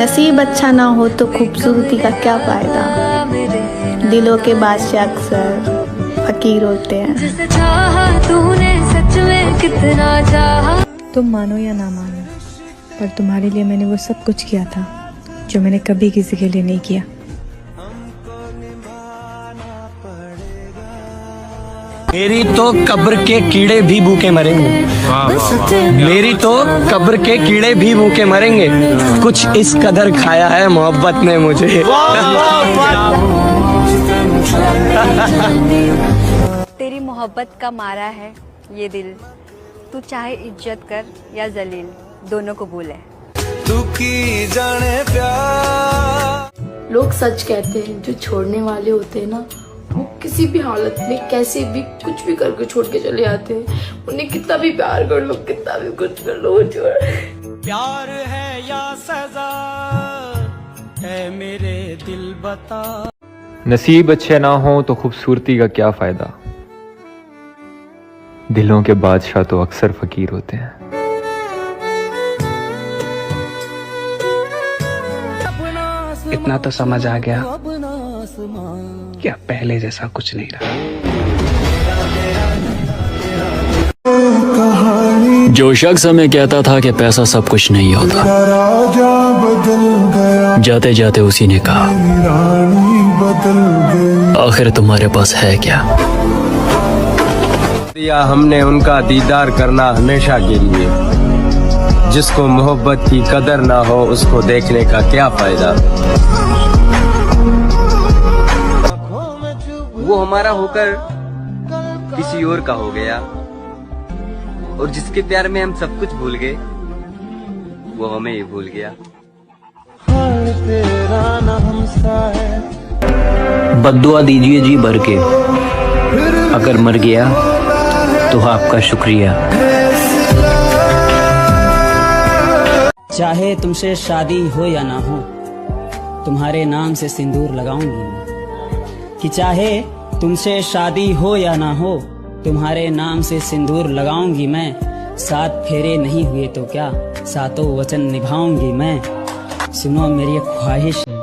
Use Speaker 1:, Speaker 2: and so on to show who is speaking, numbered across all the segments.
Speaker 1: नसीब अच्छा ना हो तो खूबसूरती का क्या फायदा। दिलों के बादशाह अक्सर फकीर होते हैं।
Speaker 2: जिसे चाहा तूने सच में कितना चाहा।
Speaker 3: तुम मानो या ना मानो, पर तुम्हारे लिए मैंने वो सब कुछ किया था जो मैंने कभी किसी के लिए नहीं किया।
Speaker 4: मेरी तो कब्र के कीड़े भी भूखे मरेंगे। मेरी तो कब्र के कीड़े भी भूखे मरेंगे। कुछ इस कदर खाया है मोहब्बत ने मुझे।
Speaker 5: तेरी मोहब्बत का मारा है ये दिल, तू चाहे इज्जत कर या जलील, दोनों कबूल है।
Speaker 6: तू की जाने प्यार।
Speaker 7: लोग सच कहते हैं, जो छोड़ने वाले होते हैं ना, वो किसी भी हालत में कैसे भी कुछ भी करके छोड़ के चले आते हैं। उन्हें कितना भी प्यार कर लो, कितना भी कुछ कर लो, वो छोड़।
Speaker 4: प्यार है या सजा है मेरे दिल बता।
Speaker 8: नसीब अच्छे ना हो तो खूबसूरती का क्या फायदा। दिलों के बादशाह तो अक्सर फकीर होते हैं।
Speaker 9: इतना तो समझ आ गया कि अब पहले जैसा कुछ नहीं रहा।
Speaker 10: जो शख्स हमें कहता था कि पैसा सब कुछ नहीं होता, जाते जाते उसी ने कहा आखिर तुम्हारे पास है क्या।
Speaker 4: दिया हमने उनका दीदार करना हमेशा के लिए। जिसको मोहब्बत की कदर ना हो उसको देखने का क्या फायदा। वो हमारा होकर किसी और का हो गया, और जिसके प्यार में हम सब कुछ भूल गए वो हमें ही भूल गया।
Speaker 10: बद्दुआ दीजिए जी भर के, अगर मर गया तो आपका शुक्रिया।
Speaker 11: चाहे तुमसे शादी हो या ना हो, तुम्हारे नाम से सिंदूर लगाऊंगी मैं। कि चाहे तुमसे शादी हो या ना हो, तुम्हारे नाम से सिंदूर लगाऊंगी मैं। 7 फेरे नहीं हुए तो क्या, 7 वचन निभाऊंगी मैं। सुनो मेरी एक ख्वाहिश है,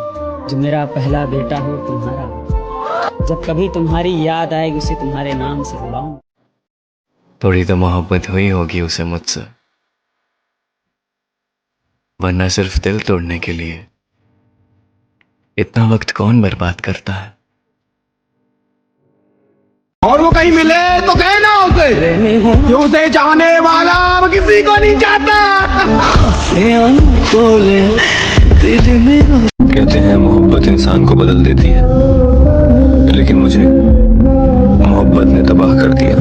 Speaker 11: जो मेरा पहला बेटा हो तुम्हारा। जब कभी तुम्हारी याद आएगी उसे तुम्हारे नाम से बुलाऊं।
Speaker 12: थोड़ी तो मोहब्बत हुई होगी उसे मुझसे, वरना सिर्फ दिल तोड़ने के लिए इतना वक्त कौन बर्बाद करता है।
Speaker 13: और वो कहीं मिले तो कहना उसे कि उसे चाहने वाला किसी को नहीं चाहता।
Speaker 12: कहते हैं मोहब्बत इंसान को बदल देती है, लेकिन मुझे मोहब्बत ने तबाह कर दिया।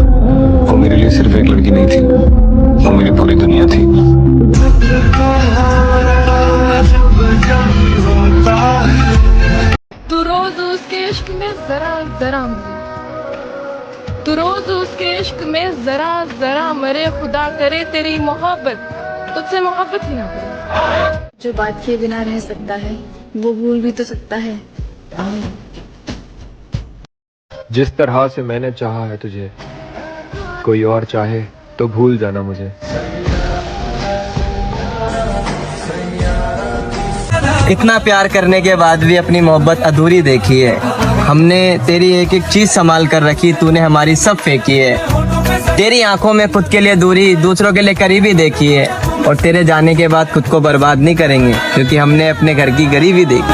Speaker 12: वो मेरे लिए सिर्फ एक लड़की नहीं थी, वो मेरी पूरी दुनिया थी।
Speaker 7: तू रोज उसके इश्क में जरा जरा, तू रोज उसके इश्क में जरा जरा मरे। खुदा करे तेरी मोहब्बत तुझसे मोहब्बत ही ना करे। जो बात किए बिना रह सकता है वो भूल भी तो सकता है।
Speaker 8: जिस तरह से मैंने चाहा है तुझे, कोई और चाहे तो भूल जाना मुझे।
Speaker 4: इतना प्यार करने के बाद भी अपनी मोहब्बत अधूरी देखी है। हमने तेरी एक एक चीज संभाल कर रखी, तूने हमारी सब फेंकी है। तेरी आंखों में खुद के लिए दूरी, दूसरों के लिए करीबी देखी है। और तेरे जाने के बाद खुद को बर्बाद नहीं करेंगे, क्योंकि हमने अपने घर की गरीबी देखी।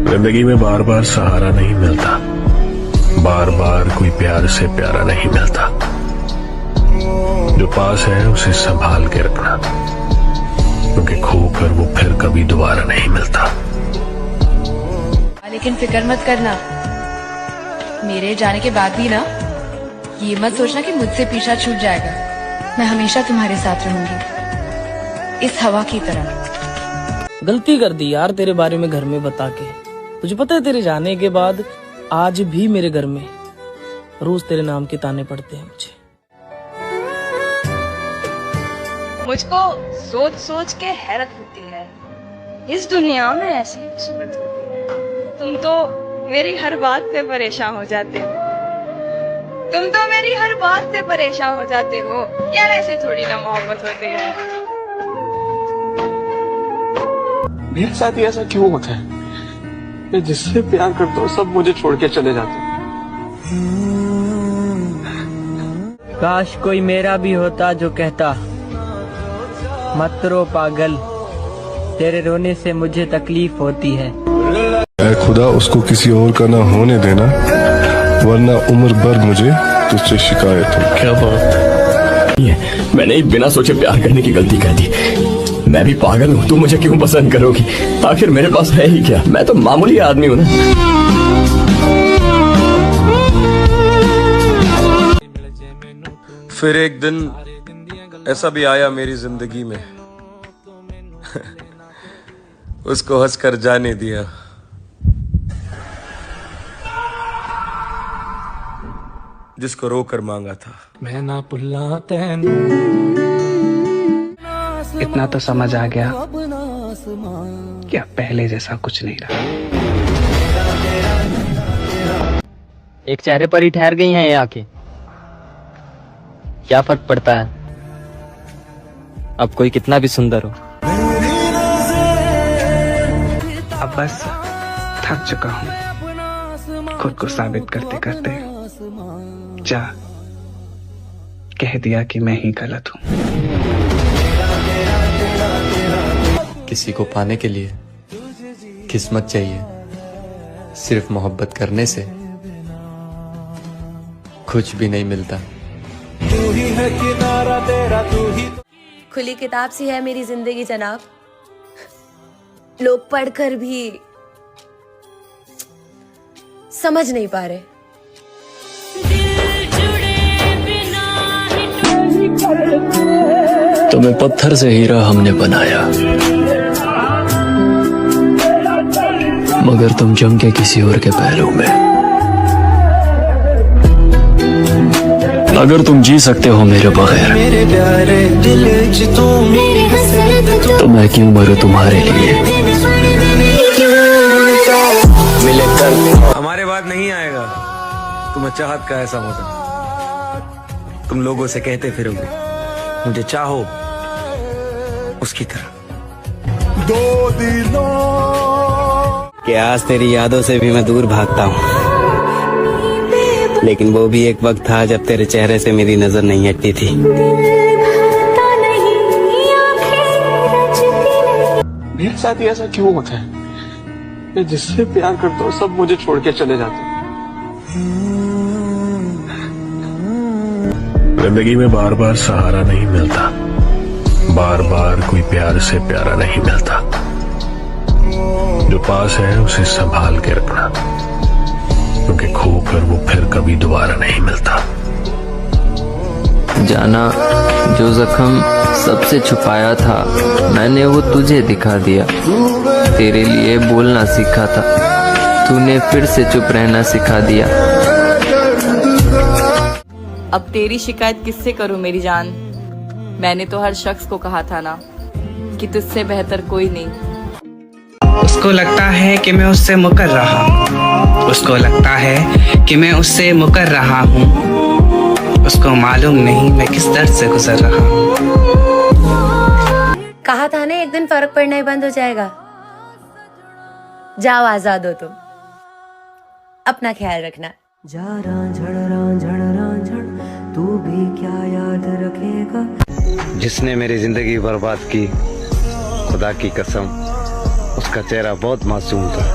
Speaker 14: जिंदगी में बार बार सहारा नहीं मिलता, बार बार कोई प्यार से प्यारा नहीं मिलता। जो पास है उसे संभाल के रखना, क्योंकि खोकर वो फिर कभी दोबारा नहीं मिलता।
Speaker 15: लेकिन फिक्र मत करना, मेरे जाने के बाद भी ना ये मत सोचना कि मुझसे पीछा छूट जाएगा। मैं हमेशा तुम्हारे साथ रहूंगी, इस हवा की तरह।
Speaker 16: गलती कर दी यार तेरे बारे में घर में बता के। तुझे पता है तेरे जाने के बाद आज भी मेरे घर में रोज तेरे नाम के ताने पड़ते हैं मुझे।
Speaker 17: मुझको सोच सोच के हैरत होती है, इस दुनिया में ऐसी सूरत होती है। तुम तो मेरी हर बात से परेशान हो जाते हो, तुम तो मेरी हर बात से परेशान हो जाते हो यार। ऐसे थोड़ी ना मोहब्बत होती है।
Speaker 8: मेरे साथ ही ऐसा क्यों होता है? मैं जिससे प्यार करता हूँ सब मुझे छोड़ के चले जाते हैं।
Speaker 4: काश कोई मेरा भी होता जो कहता मत रो पागल, तेरे रोने से मुझे तकलीफ होती है।
Speaker 14: ऐ खुदा उसको किसी और का ना होने देना, वरना उम्र भर मुझे तुझसे शिकायत हो।
Speaker 12: क्या बात ये, मैंने बिना सोचे प्यार करने की गलती कर दी। मैं भी पागल हूँ, तू मुझे क्यों पसंद करोगी? आखिर मेरे पास है ही क्या? मैं तो मामूली आदमी हूँ ना।
Speaker 6: फिर एक दिन ऐसा भी आया मेरी जिंदगी में उसको हंसकर जाने दिया। जिसको रोकर मांगा था।
Speaker 9: मैं ना भुला तेनू, इतना तो समझ आ गया कि अब पहले जैसा कुछ नहीं रहा।
Speaker 4: एक चेहरे पर ही ठहर गई हैं ये आंखें, क्या फर्क पड़ता है अब कोई कितना भी सुंदर हो।
Speaker 9: अब बस थक चुका हूँ खुद को साबित करते करते। जा कह दिया कि मैं ही गलत हूँ।
Speaker 8: किसी को पाने के लिए किस्मत चाहिए, सिर्फ मोहब्बत करने से कुछ भी नहीं मिलता।
Speaker 6: तू ही है किनारा तेरा, तू ही।
Speaker 18: खुली किताब सी है मेरी जिंदगी जनाब, लोग पढ़कर भी समझ नहीं पा रहे।
Speaker 10: तुम्हें पत्थर से हीरा हमने बनाया, मगर तुम जम के किसी और के पहलू में। अगर तुम जी सकते हो मेरे बगैर, तो मैं क्यों मरूं तुम्हारे लिए।
Speaker 6: हमारे बाद नहीं आएगा तुम्हें चाहत का ऐसा मौसम। तुम लोगों से कहते फिरोगे मुझे चाहो उसकी तरह।
Speaker 13: दो दिनों
Speaker 11: कि आज तेरी यादों से भी मैं दूर भागता हूँ, लेकिन वो भी एक वक्त था जब तेरे चेहरे से मेरी नजर नहीं हटती थी।
Speaker 8: मेरे साथ ही ऐसा क्यों होता है? मैं जिससे प्यार करता हूँ सब मुझे छोड़ के चले जाते हैं।
Speaker 14: जिंदगी में बार बार सहारा नहीं मिलता, बार बार कोई प्यार से प्यारा नहीं मिलता। जो पास है उसे संभाल के रखना, क्योंकि खोकर वो फिर कभी दोबारा नहीं मिलता।
Speaker 10: जाना जो जख्म सबसे छुपाया था, मैंने वो तुझे दिखा दिया। तेरे लिए बोलना सीखा था, तूने फिर से चुप रहना सिखा दिया।
Speaker 17: अब तेरी शिकायत किससे करूं मेरी जान? मैंने तो हर शख्स को कहा था ना कि तुझसे बेहतर कोई नहीं।
Speaker 9: उसको लगता है कि मैं उससे मुकर रहा हूँ, उसको लगता है कि मैं उससे मुकर रहा हूँ। उसको मालूम नहीं मैं किस दर्द से गुजर रहा हूँ।
Speaker 18: कहा था ना एक दिन फर्क पड़ना ही बंद हो जाएगा। जाओ आजाद हो तुम, अपना ख्याल रखना।
Speaker 11: तू भी क्या याद रखेगा। जिसने मेरी जिंदगी बर्बाद की, खुदा की कसम उसका चेहरा बहुत मासूम था।